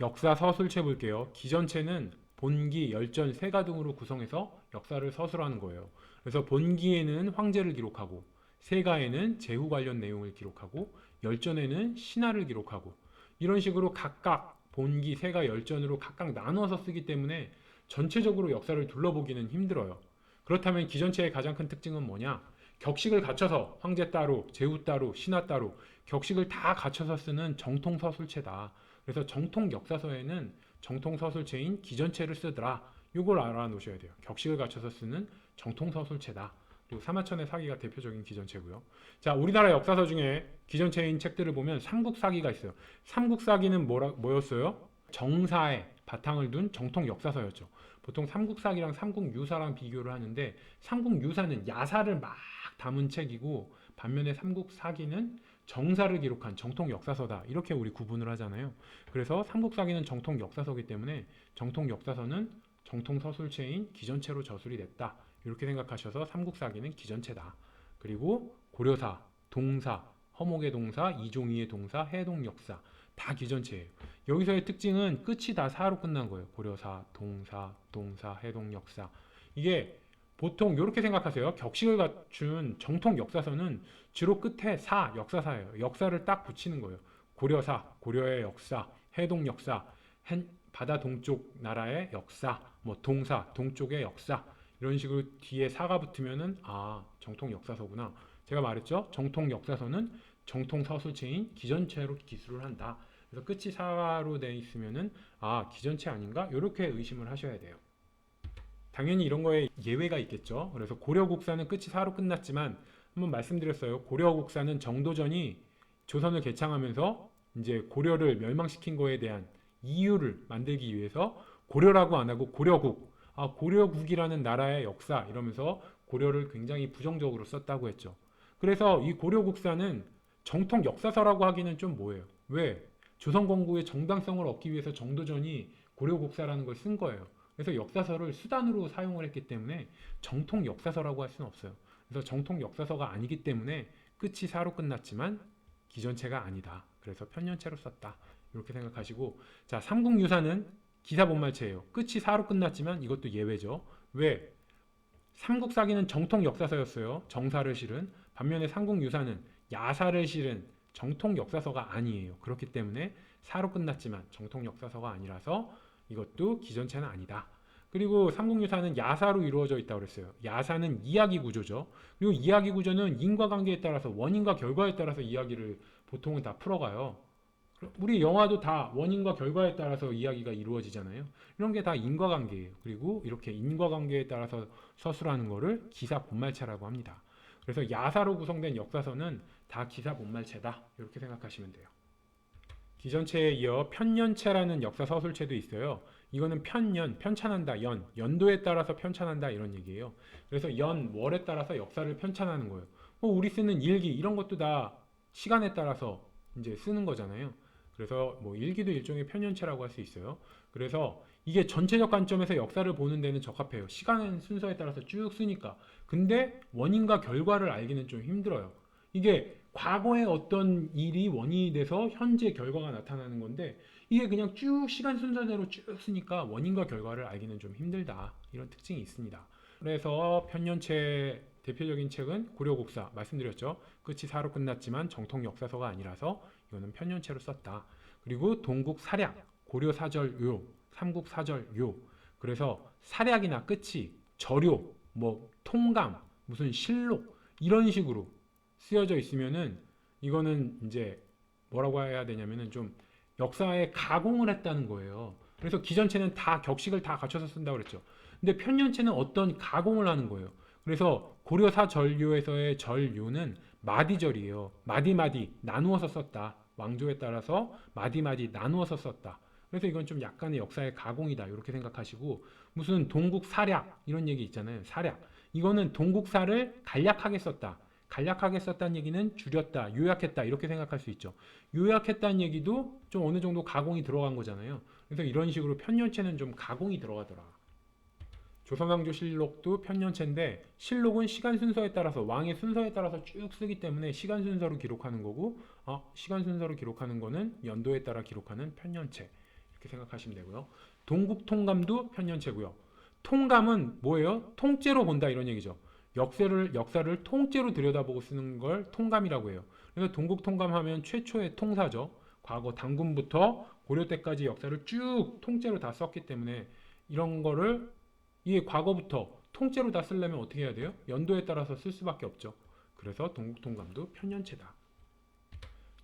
역사 서술체 볼게요. 기전체는 본기, 열전, 세가 등으로 구성해서 역사를 서술하는 거예요. 그래서 본기에는 황제를 기록하고, 세가에는 제후 관련 내용을 기록하고, 열전에는 신하를 기록하고, 이런 식으로 각각 본기, 세가, 열전으로 각각 나누어서 쓰기 때문에 전체적으로 역사를 둘러보기는 힘들어요. 그렇다면 기전체의 가장 큰 특징은 뭐냐? 격식을 갖춰서 황제 따로, 제후 따로, 신하 따로 격식을 다 갖춰서 쓰는 정통 서술체다. 그래서 정통 역사서에는 정통 서술체인 기전체를 쓰더라. 이걸 알아놓으셔야 돼요. 격식을 갖춰서 쓰는 정통 서술체다. 그리고 사마천의 사기가 대표적인 기전체고요. 자, 우리나라 역사서 중에 기전체인 책들을 보면 삼국사기가 있어요. 삼국사기는 뭐였어요? 정사에 바탕을 둔 정통 역사서였죠. 보통 삼국사기랑 삼국유사랑 비교를 하는데 삼국유사는 야사를 막 담은 책이고 반면에 삼국사기는 정사를 기록한 정통 역사서다. 이렇게 우리 구분을 하잖아요. 그래서 삼국사기는 정통 역사서이기 때문에 정통 역사서는 정통 서술체인 기전체로 저술이 됐다. 이렇게 생각하셔서 삼국사기는 기전체다. 그리고 고려사, 동사, 허목의 동사, 이종희의 동사, 해동역사 다 기전체예요. 여기서의 특징은 끝이 다 사로 끝난 거예요. 고려사, 동사, 해동역사. 이게 보통 이렇게 생각하세요. 격식을 갖춘 정통 역사서는 주로 끝에 사, 역사사예요. 역사를 딱 붙이는 거예요. 고려사, 고려의 역사, 해동 역사, 바다 동쪽 나라의 역사, 뭐 동사, 동쪽의 역사 이런 식으로 뒤에 사가 붙으면은 정통 역사서구나. 제가 말했죠. 정통 역사서는 정통 서술체인 기전체로 기술을 한다. 그래서 끝이 사로 돼 있으면은 기전체 아닌가? 이렇게 의심을 하셔야 돼요. 당연히 이런 거에 예외가 있겠죠. 그래서 고려국사는 끝이 사로 끝났지만 한번 말씀드렸어요. 고려국사는 정도전이 조선을 개창하면서 이제 고려를 멸망시킨 거에 대한 이유를 만들기 위해서 고려라고 안 하고 고려국, 고려국이라는 나라의 역사 이러면서 고려를 굉장히 부정적으로 썼다고 했죠. 그래서 이 고려국사는 정통 역사서라고 하기는 좀 뭐예요. 왜? 조선 건국의 정당성을 얻기 위해서 정도전이 고려국사라는 걸 쓴 거예요. 그래서 역사서를 수단으로 사용을 했기 때문에 정통 역사서라고 할 수는 없어요. 그래서 정통 역사서가 아니기 때문에 끝이 사로 끝났지만 기전체가 아니다. 그래서 편년체로 썼다. 이렇게 생각하시고, 자, 삼국유사는 기사본말체예요. 끝이 사로 끝났지만 이것도 예외죠. 왜? 삼국사기는 정통 역사서였어요. 정사를 실은. 반면에 삼국유사는 야사를 실은 정통 역사서가 아니에요. 그렇기 때문에 사로 끝났지만 정통 역사서가 아니라서 이것도 기전체는 아니다. 그리고 삼국유사는 야사로 이루어져 있다고 그랬어요. 야사는 이야기 구조죠. 그리고 이야기 구조는 인과관계에 따라서 원인과 결과에 따라서 이야기를 보통은 다 풀어가요. 우리 영화도 다 원인과 결과에 따라서 이야기가 이루어지잖아요. 이런 게 다 인과관계예요. 그리고 이렇게 인과관계에 따라서 서술하는 거를 기사본말체라고 합니다. 그래서 야사로 구성된 역사서는 다 기사본말체다. 이렇게 생각하시면 돼요. 기전체에 이어 편년체라는 역사 서술체도 있어요. 이거는 편년, 편찬한다, 연도에 따라서 편찬한다 이런 얘기예요. 그래서 월에 따라서 역사를 편찬하는 거예요. 우리 쓰는 일기 이런 것도 다 시간에 따라서 이제 쓰는 거잖아요. 그래서 뭐 일기도 일종의 편년체라고 할 수 있어요. 그래서 이게 전체적 관점에서 역사를 보는 데는 적합해요. 시간 순서에 따라서 쭉 쓰니까. 근데 원인과 결과를 알기는 좀 힘들어요. 이게 과거에 어떤 일이 원인이 돼서 현재 결과가 나타나는 건데 이게 그냥 쭉 시간 순서대로 쭉 쓰니까 원인과 결과를 알기는 좀 힘들다. 이런 특징이 있습니다. 그래서 편년체 대표적인 책은 고려국사 말씀드렸죠. 끝이 사로 끝났지만 정통 역사서가 아니라서 이거는 편년체로 썼다. 그리고 동국사략, 고려사절요, 삼국사절요. 그래서 사략이나 끝이 절요, 뭐 통감, 무슨 실록 이런 식으로 쓰여져 있으면은 이거는 이제 뭐라고 해야 되냐면은 좀 역사에 가공을 했다는 거예요. 그래서 기전체는 다 격식을 다 갖춰서 쓴다고 그랬죠. 근데 편년체는 어떤 가공을 하는 거예요. 그래서 고려사 전료에서의 전료는 마디절이에요. 마디마디 나누어서 썼다. 왕조에 따라서 마디마디 나누어서 썼다. 그래서 이건 좀 약간의 역사의 가공이다. 이렇게 생각하시고 무슨 동국 사략 이런 얘기 있잖아요. 사략. 이거는 동국사를 간략하게 썼다. 간략하게 썼다는 얘기는 줄였다, 요약했다 이렇게 생각할 수 있죠. 요약했다는 얘기도 좀 어느 정도 가공이 들어간 거잖아요. 그래서 이런 식으로 편년체는 좀 가공이 들어가더라. 조선왕조실록도 편년체인데 실록은 시간 순서에 따라서 왕의 순서에 따라서 쭉 쓰기 때문에 시간 순서로 기록하는 거고 시간 순서로 기록하는 거는 연도에 따라 기록하는 편년체 이렇게 이렇게 생각하시면 되고요. 동국통감도 편년체고요. 통감은 뭐예요? 통째로 본다 이런 얘기죠. 역사를 통째로 들여다보고 쓰는 걸 통감이라고 해요. 그래서 동국통감하면 최초의 통사죠. 과거 당군부터 고려 때까지 역사를 쭉 통째로 다 썼기 때문에 이런 거를 이게 과거부터 통째로 다 쓰려면 어떻게 해야 돼요? 연도에 따라서 쓸 수밖에 없죠. 그래서 동국통감도 편년체다.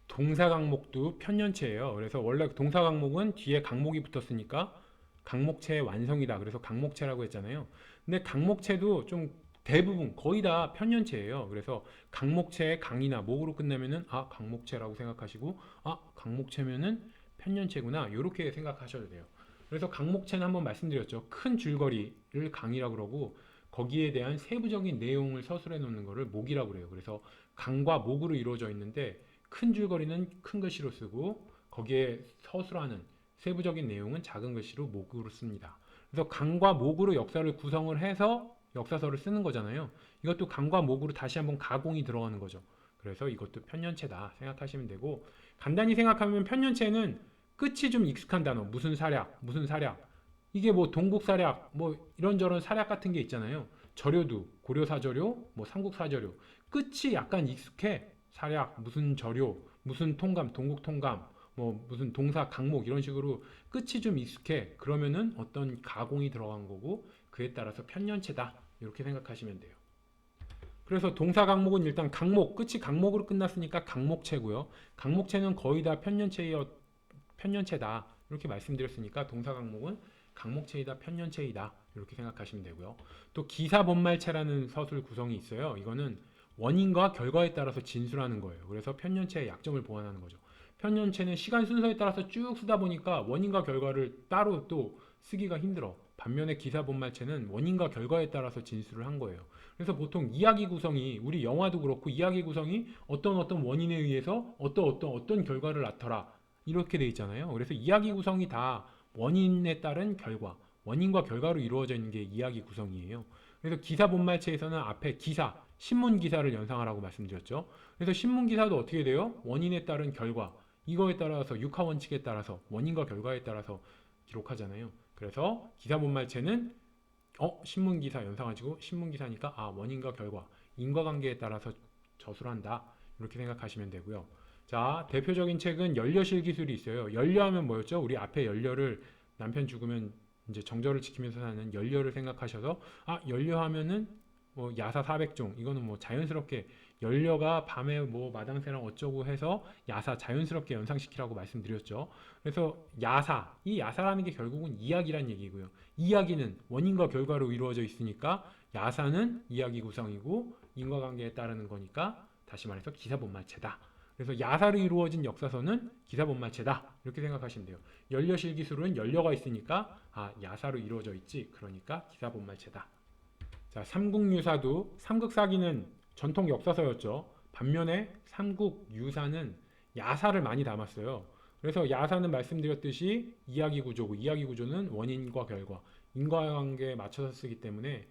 동사강목도 편년체예요. 그래서 원래 동사강목은 뒤에 강목이 붙었으니까 강목체의 완성이다. 그래서 강목체라고 했잖아요. 근데 강목체도 좀 대부분 거의 다 편년체예요. 그래서 강목체의 강이나 목으로 끝나면은 아 강목체라고 생각하시고 아 강목체면은 편년체구나 이렇게 생각하셔도 돼요. 그래서 강목체는 한번 말씀드렸죠. 큰 줄거리를 강이라고 그러고 거기에 대한 세부적인 내용을 서술해 놓는 것을 목이라고 그래요. 그래서 강과 목으로 이루어져 있는데 큰 줄거리는 큰 글씨로 쓰고 거기에 서술하는 세부적인 내용은 작은 글씨로 목으로 씁니다. 그래서 강과 목으로 역사를 구성을 해서 역사서를 쓰는 거잖아요. 이것도 강과 목으로 다시 한번 가공이 들어가는 거죠. 그래서 이것도 편년체다 생각하시면 되고 간단히 생각하면 편년체는 끝이 좀 익숙한 단어 무슨 사략 무슨 사략 이게 뭐 동국사략 뭐 이런저런 사략 같은 게 있잖아요. 저료도 고려사저료 뭐 삼국사저료 끝이 약간 익숙해. 사략 무슨 저료 무슨 통감 동국통감 뭐 무슨 동사 강목 이런 식으로 끝이 좀 익숙해. 그러면은 어떤 가공이 들어간 거고 그에 따라서 편년체다 이렇게 생각하시면 돼요. 그래서 동사 강목은 일단 강목 끝이 강목으로 끝났으니까 강목체고요. 강목체는 거의 다 편년체다 이렇게 말씀드렸으니까 동사 강목은 강목체이다 편년체이다 이렇게 생각하시면 되고요. 또 기사본말체라는 서술 구성이 있어요. 이거는 원인과 결과에 따라서 진술하는 거예요. 그래서 편년체의 약점을 보완하는 거죠. 편년체는 시간 순서에 따라서 쭉 쓰다 보니까 원인과 결과를 따로 또 쓰기가 힘들어. 반면에 기사본말체는 원인과 결과에 따라서 진술을 한 거예요. 그래서 보통 이야기 구성이 우리 영화도 그렇고 이야기 구성이 어떤 원인에 의해서 어떤 결과를 낳더라 이렇게 돼 있잖아요. 그래서 이야기 구성이 다 원인에 따른 결과, 원인과 결과로 이루어져 있는 게 이야기 구성이에요. 그래서 기사 본말체에서는 앞에 기사, 신문 기사를 연상하라고 말씀드렸죠. 그래서 신문 기사도 어떻게 돼요? 원인에 따른 결과, 이거에 따라서 육하 원칙에 따라서 원인과 결과에 따라서 기록하잖아요. 그래서 기사 본말체는 신문 기사 연상하시고 신문 기사니까 원인과 결과, 인과관계에 따라서 저술한다. 이렇게 생각하시면 되고요. 자, 대표적인 책은 연려실 기술이 있어요. 연려하면 뭐였죠? 우리 앞에 연려를 남편 죽으면 이제 정절을 지키면서 사는 연려를 생각하셔서 연려하면은 뭐 야사 400종 이거는 뭐 자연스럽게 연려가 밤에 뭐 마당새랑 어쩌고 해서 야사 자연스럽게 연상시키라고 말씀드렸죠. 그래서 이 야사라는 게 결국은 이야기란 얘기고요. 이야기는 원인과 결과로 이루어져 있으니까 야사는 이야기 구성이고 인과관계에 따르는 거니까 다시 말해서 기사본말체다. 그래서 야사로 이루어진 역사서는 기사본말체다 이렇게 생각하시면 돼요. 연려실 기술은 연려가 있으니까 야사로 이루어져 있지 그러니까 기사본말체다. 자, 삼국유사도 삼국사기는 전통 역사서였죠. 반면에 삼국유사는 야사를 많이 담았어요. 그래서 야사는 말씀드렸듯이 이야기 구조고 이야기 구조는 원인과 결과, 인과관계에 맞춰서 쓰기 때문에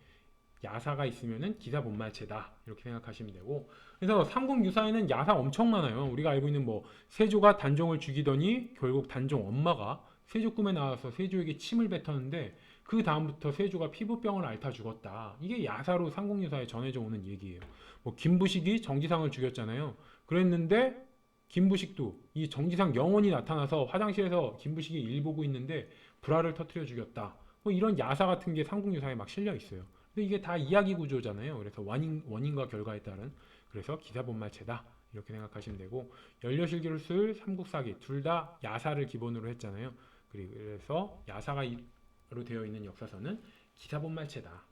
야사가 있으면은 기사 본말체다 이렇게 생각하시면 되고 그래서 삼국유사에는 야사 엄청 많아요. 우리가 알고 있는 뭐 세조가 단종을 죽이더니 결국 단종 엄마가 세조 꿈에 나와서 세조에게 침을 뱉었는데 그 다음부터 세조가 피부병을 앓다 죽었다. 이게 야사로 삼국유사에 전해져 오는 얘기예요. 뭐 김부식이 정지상을 죽였잖아요. 그랬는데 김부식도 이 정지상 영혼이 나타나서 화장실에서 김부식이 일 보고 있는데 불화를 터뜨려 죽였다. 뭐 이런 야사 같은 게 삼국유사에 막 실려 있어요. 근데 이게 다 이야기 구조잖아요. 그래서 원인과 결과에 따른 그래서 기사본말체다 이렇게 생각하시면 되고 연려실기술 삼국사기 둘 다 야사를 기본으로 했잖아요. 그래서 야사가 로 되어 있는 역사서는 기사본말체다